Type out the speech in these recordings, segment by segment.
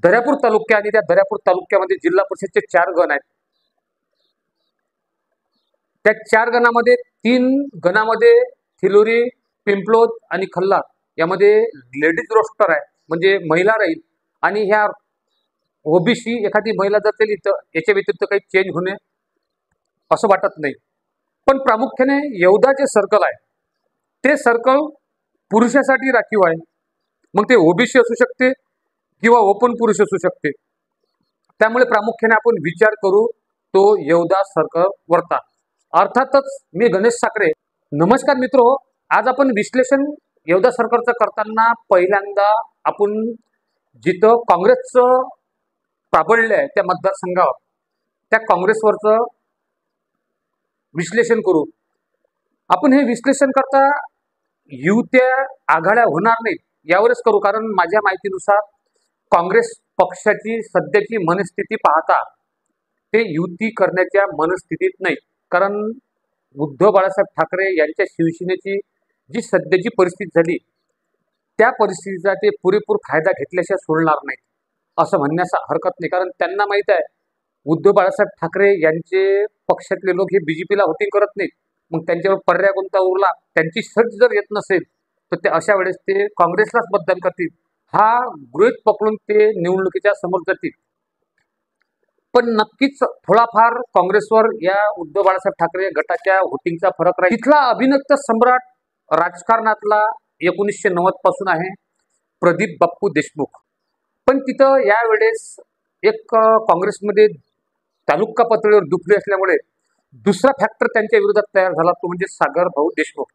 दर्यापूर तालुक्या आणि त्या दर्यापूर तालुक्यामध्ये जिल्हा परिषदचे 4 गण आहेत. त्या 4 गणामध्ये 3 गणामध्ये थिलोरी, पिंपलोद आणि खल्लार यामध्ये लेडीज रोस्टर आहे, म्हणजे महिला राहील. आणि ह्या ओबीसी एखादी महिला जर केली तर याच्या व्यतिरिक्त काही चेंज होणे असं वाटत नाही. पण प्रामुख्याने येवदा जे सर्कल आहे ते सर्कल पुरुषासाठी राखीव आहे. मग ते ओबीसी असू शकते किंवा ओपन पुरुष असू शकते. त्यामुळे प्रामुख्याने आपण विचार करू तो येवदा सर्कल वरता. अर्थातच मी गणेश साखरे. नमस्कार मित्रो, आज आपण विश्लेषण येवदा सर्कलचं करताना पहिल्यांदा आपण जिथं काँग्रेसचं प्राबल्य आहे त्या मतदारसंघावर त्या काँग्रेसवरचं विश्लेषण करू. आपण हे विश्लेषण करता युत्या आघाड्या होणार नाहीत यावरच करू, कारण माझ्या माहितीनुसार काँग्रेस पक्षाची सध्याची मनस्थिती पाहता ते युती करण्याच्या मनस्थितीत नाही. कारण उद्धव बाळासाहेब ठाकरे यांच्या शिवसेनेची जी सध्याची परिस्थिती झाली त्या परिस्थितीचा ते पुरेपूर फायदा घेतल्याशिवाय सोडणार नाहीत असं म्हणण्यास हरकत नाही. कारण त्यांना माहीत आहे उद्धव बाळासाहेब ठाकरे यांचे पक्षातले लोक हे बीजेपीला वोटिंग करत नाहीत. मग त्यांच्यावर पर्याय कोणता उरला, त्यांची सर्च जर येत नसेल तर ते अशा वेळेस ते काँग्रेसलाच मतदान करतील हा गृहीत पकडून ते निवडणुकीच्या समोर जातील. पण नक्कीच थोडाफार काँग्रेसवर या उद्धव बाळासाहेब ठाकरे गटाच्या वोटिंगचा फरक राहील. तिथला अभिनक्त सम्राट राजकारणातला 1990 पासून आहे प्रदीप बाप्पू देशमुख. पण तिथं यावेळेस एक काँग्रेसमध्ये तालुका पातळीवर दुफळी असल्यामुळे दुसरा फॅक्टर त्यांच्या विरोधात तयार झाला, तो म्हणजे सागर भाऊ देशमुख.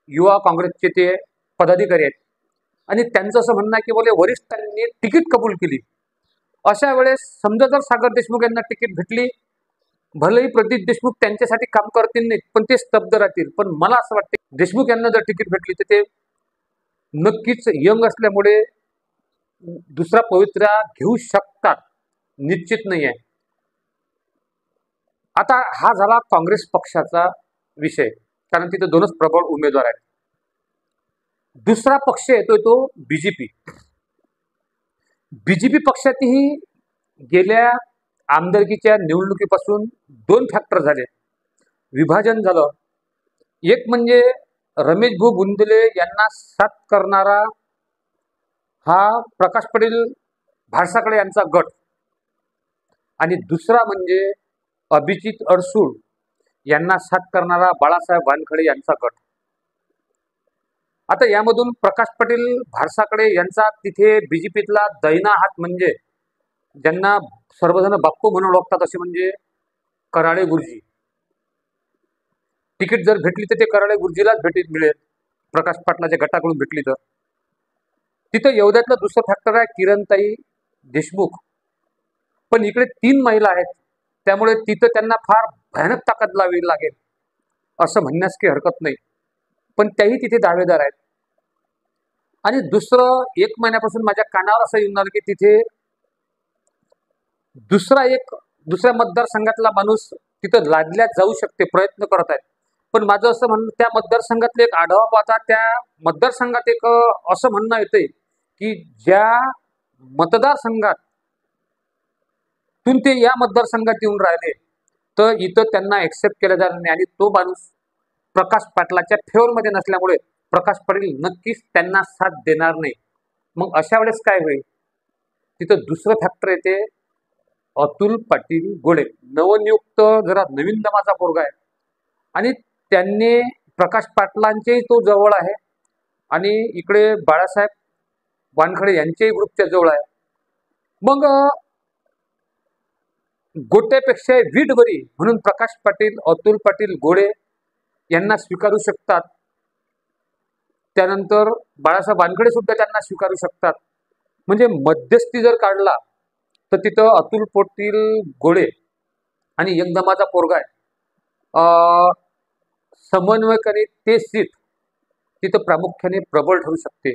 युवा काँग्रेसचे ते पदाधिकारी आहेत आणि त्यांचं असं म्हणणं आहे की बोले वरिष्ठांनी तिकीट कबूल केली. अशा वेळेस समजा जर सागर देशमुख यांना तिकीट भेटली, भलेही प्रदीप देशमुख त्यांच्यासाठी काम करतील नाही पण ते स्तब्ध राहतील. पण मला असं वाटते देशमुख यांना जर तिकीट भेटली तर ते नक्कीच यंग असल्यामुळे दुसरा पवित्रा घेऊ शकतात, निश्चित नाही आहे. आता हा झाला काँग्रेस पक्षाचा विषय, कारण तिथे दोनच प्रबळ उमेदवार आहेत. दुसरा पक्ष येतोय तो बीजेपी. बीजेपी पक्षातही गेल्या आमदारकीच्या निवडणुकीपासून 2 फॅक्टर झाले, विभाजन झालं. एक म्हणजे रमेश भाऊ बुंदले यांना साथ करणारा हा प्रकाश पटेल भाडसाकडे यांचा गट आणि दुसरा म्हणजे अभिजित अडसूळ यांना साथ करणारा बाळासाहेब वानखडे यांचा गट. आता यामधून प्रकाश पटेल भाडसाकडे यांचा तिथे बीजेपीतला दैना हात, म्हणजे ज्यांना सर्वजण बाप्पू म्हणून ओळखतात असे म्हणजे कराळे गुरुजी. तिकीट जर भेटली तर ते कराळे गुरुजीलाच मिळेल, प्रकाश पाटलाच्या गटाकडून भेटली तर. तिथं येवद्यातलं दुसरं फॅक्टर आहे किरणताई देशमुख. पण इकडे 3 महिला आहेत, त्यामुळे तिथं त्यांना फार भयानक ताकद लावावी लागेल असं म्हणण्यास काही हरकत नाही. पण त्याही तिथे दावेदार आहेत. आणि दुसरं 1 महिन्यापासून माझ्या कानावर असं येऊन आलं की तिथे दुसऱ्या मतदारसंघातला माणूस तिथं लादल्या जाऊ शकते, प्रयत्न करत आहेत. पण माझं असं म्हणणं, त्या मतदारसंघातले एक आढावा पाहता त्या मतदारसंघात एक असं म्हणणं येतंय की ज्या मतदारसंघातून ते या मतदारसंघात येऊन राहिले तर इथं त्यांना एक्सेप्ट केलं जाणार नाही. आणि तो माणूस प्रकाश पाटलाच्या फेवरमध्ये नसल्यामुळे प्रकाश पाटील नक्कीच त्यांना साथ देणार नाही. मग अशा वेळेस काय होईल, तिथं दुसरं फॅक्टर येते अतुल पाटील गोळे. नवनियुक्त जरा नवीन दमाचा पोरगा आहे आणि त्यांनी प्रकाश पाटलांचेही तो जवळ आहे आणि इकडे बाळासाहेब वानखडे यांच्याही ग्रुपच्या जवळ आहे. मग गोट्यापेक्षा वीट बरी म्हणून प्रकाश पाटील अतुल पाटील गोळे यांना स्वीकारू शकतात. त्यानंतर बाळासाहेब वानखडे सुद्धा त्यांना स्वीकारू शकतात. म्हणजे मध्यस्थी जर काढला तर तिथं अतुल पाटील गोळे आणि एकदमाचा पोरगा आहे, समन्वयकाने ते सीट तिथं प्रामुख्याने प्रबळ ठरू शकते.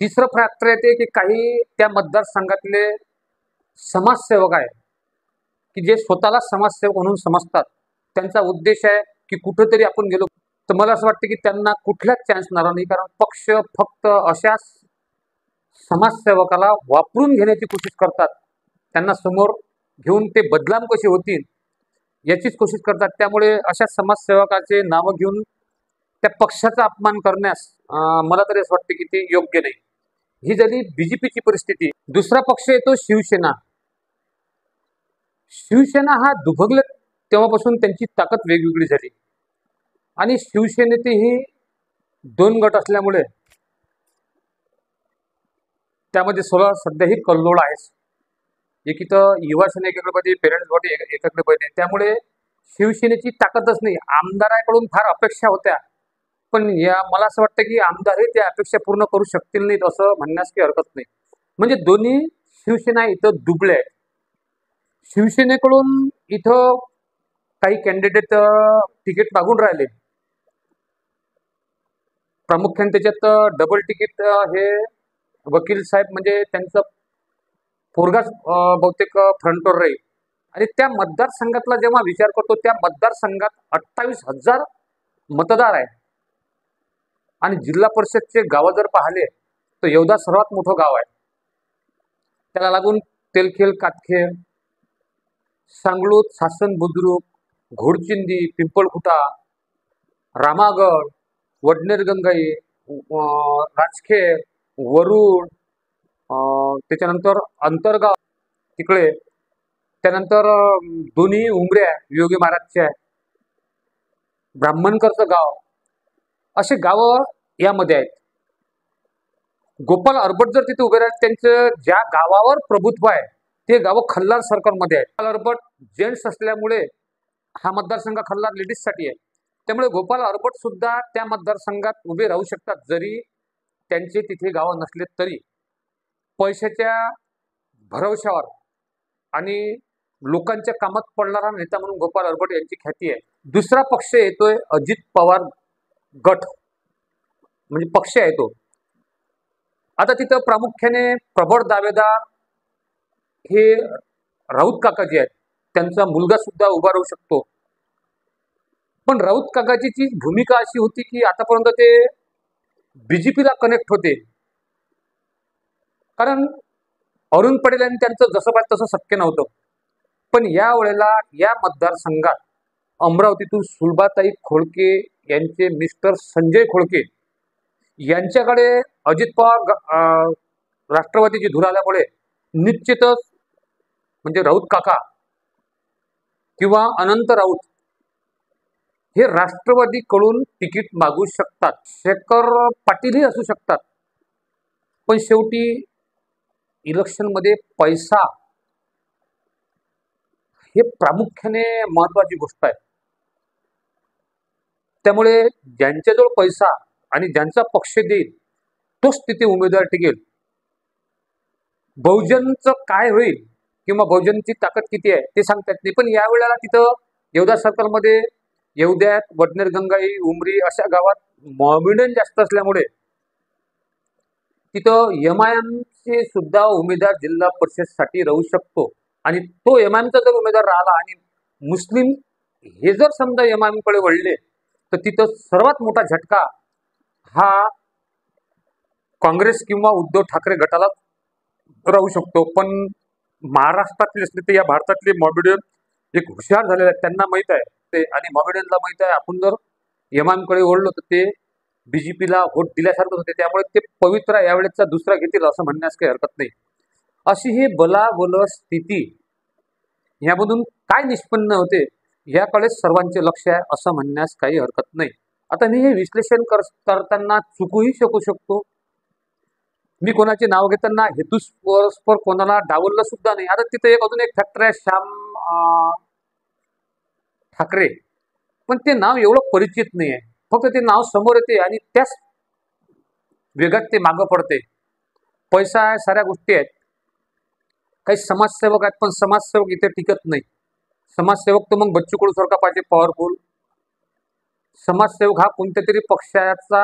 तिसरं फॅक्टर येते की काही त्या मतदारसंघातले समाजसेवक आहेत की जे स्वतःला समाजसेवक म्हणून समजतात. त्यांचा उद्देश आहे की कुठेतरी आपण गेलो तर मला असं वाटतं की त्यांना कुठल्याच चान्स मिळणार नाही, कारण पक्ष फक्त अशाच समाजसेवकाला वापरून घेण्याची कोशिश करतात, त्यांना समोर घेऊन ते बदनाम कसे होतील याचीच कोशिश करतात. त्यामुळे अशा समाजसेवकाचे नावं घेऊन त्या पक्षाचा अपमान करण्यास मला तरी असं वाटतं की ते योग्य नाही. ही झाली बीजेपीची परिस्थिती. दुसरा पक्ष येतो शिवसेना. शिवसेना हा दुभगले तेव्हापासून त्यांची ताकद वेगवेगळी झाली आणि शिवसेनेतही दोन गट असल्यामुळे त्यामध्ये सध्याही कल्लोळ आहेच. एक इथं युवा सेना एकीकडे पाहिजे, पेरेंट्स पार्टी एकीकडे पाहिजे. त्यामुळे शिवसेनेची ताकदच नाही. आमदाराकडून फार अपेक्षा होत्या, पण या मला असं वाटतं की आमदारही त्या अपेक्षा पूर्ण करू शकतील नाहीत असं म्हणण्यास काही हरकत नाही. म्हणजे दोन्ही शिवसेना इथं दुबळे आहेत. शिवसेनेकडून इथं काही कॅन्डिडेट तिकीट मागून राहिले. प्रामुख्याने त्याच्यात डबल तिकीट हे वकील साहेब म्हणजे त्यांचं पोरगाच बहुतेक फ्रंटवर राहील. आणि त्या मतदारसंघातला जेव्हा विचार करतो, त्या मतदारसंघात 28,000 मतदार आहेत आणि जिल्हा परिषदचे गावं जर पाहिले तर येवदा सर्वात मोठं गाव आहे. त्याला लागून तेलखेल, कातखेल, सांगळूत, सासन, बुद्रुक, घोडचिंदी, पिंपळखुटा, रामागड, वडनेर गंगाई, राजखेड, वरुड, त्याच्यानंतर अंतरगाव तिकडे, त्यानंतर दोन्ही उमऱ्या योगी महाराजच्या, ब्राह्मणकरचं गाव, असे गावं यामध्ये आहेत. गोपाल अर्बट जर तिथे उभे राहिले, त्यांचं ज्या गावावर प्रभुत्व आहे ते गावं खल्लार सर्कलमध्ये आहेत. गोपाल अर्बट जेंट्स असल्यामुळे हा मतदारसंघ खल्लार लेडीजसाठी आहे. त्यामुळे गोपाल अर्बट सुद्धा त्या मतदारसंघात उभे राहू शकतात, जरी त्यांचे तिथे गावं नसले तरी. पैशाच्या भरवशावर आणि लोकांच्या कामात पडणारा नेता म्हणून गोपाल अर्बट यांची ख्याती आहे. दुसरा पक्ष येतोय अजित पवार गट, म्हणजे पक्ष आहे तो. आता तिथं प्रामुख्याने प्रबळ दावेदार हे राऊत काकाजी आहेत. त्यांचा मुलगा सुद्धा उभा राहू शकतो. पण राऊत काकाजीची भूमिका अशी होती की आतापर्यंत ते बीजेपीला कनेक्ट होते, कारण अरुण पटेल आणि त्यांचं जसं पाहिजे तसं शक्य नव्हतं. पण या वेळेला या मतदारसंघात अमरावतीतून सुलभाताई खोडके यांचे मिस्टर संजय खोडके यांच्याकडे अजित पवार राष्ट्रवादीची धूर आल्यामुळे निश्चितच म्हणजे राऊत काका किंवा अनंत राऊत हे राष्ट्रवादीकडून तिकीट मागू शकतात. शेखर पाटीलही असू शकतात. पण शेवटी इलेक्शनमध्ये पैसा हे प्रामुख्याने महत्वाची गोष्ट आहे. त्यामुळे ज्यांच्याजवळ पैसा आणि ज्यांचा पक्ष देईल तोच तिथे उमेदवार टिकेल. बहुजनचं काय होईल किंवा बहुजनची ताकद किती आहे ते सांगता येत नाही. पण यावेळेला तिथं येवदा सर्कलमध्ये येवद्यात, वडनेर गंगाई, उमरी अशा गावात मॉब्युडन जास्त असल्यामुळे तिथं एमआयएमचे सुद्धा उमेदवार जिल्हा परिषदसाठी राहू शकतो. आणि तो एमआयएमचा जर उमेदवार राहिला आणि मुस्लिम हे जर समजा एमआयएमकडे वळले तर तिथं सर्वात मोठा झटका हा काँग्रेस किंवा उद्धव ठाकरे गटाला राहू शकतो. पण महाराष्ट्रातले असले तर या भारतातले मॉब्युडन एक हुशार झालेले आहेत. त्यांना माहित आहे ते, आणि मॉब्युडनला माहित आहे आपण जर एमआयएमकडे ओढलो तर ते बीजेपीला व्होट दिल्यासारखं होते. त्यामुळे ते पवित्रा यावेळेचा दुसरा घेतील असं म्हणण्यास काही हरकत नाही. अशी ही बलाबल स्थिती, यामधून काय निष्पन्न होते याकडे सर्वांचे लक्ष आहे असं म्हणण्यास काही हरकत नाही. आता मी हे विश्लेषण करताना चुकूही शकतो. मी कोणाचे नाव घेताना हेतुस्पर कोणाला डावललं सुद्धा नाही. आता तिथे अजून एक फॅक्टर आहे श्याम ठाकरे, पण ते नाव एवढं परिचित नाही आहे. फक्त ते नाव समोर येते आणि त्याच वेगात ते मागं पडते. पैसा आहे, साऱ्या गोष्टी आहेत. काही समाजसेवक आहेत, पण समाजसेवक इथे टिकत नाही. समाजसेवक तर मग बच्चू कडू सारखा पाहिजे, पॉवरफुल. समाजसेवक हा कोणत्या तरी पक्षाचा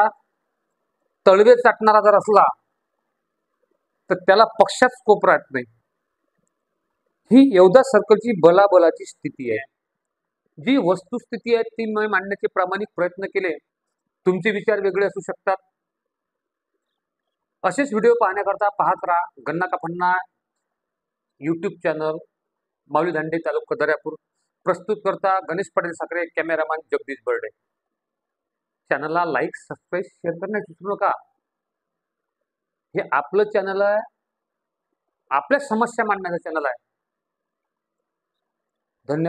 तळवे चाटणारा जर असला तर त्याला पक्षात स्कोप राहत नाही. ही येवदा सर्कलची बलाबलाची स्थिती आहे. जी वस्तुस्थिती आहे ती मी मांडण्याचे प्रामाणिक प्रयत्न केले. तुमचे विचार वेगळे असू शकतात. असेच व्हिडिओ पाहण्याकरता पाहत राहा गन्ना का फन्ना यूट्यूब चॅनल, माऊली दांडे, तालुका दर्यापूर. प्रस्तुत करता गणेश पाटील साखरे, कॅमेरामॅन जगदीश बर्डे. चॅनलला लाईक, सबस्क्राईब, शेअर करण्यास विसरू नका. हे आपलं चॅनल आहे, आपल्या समस्या मांडण्याचं चॅनल आहे. धन्यवाद.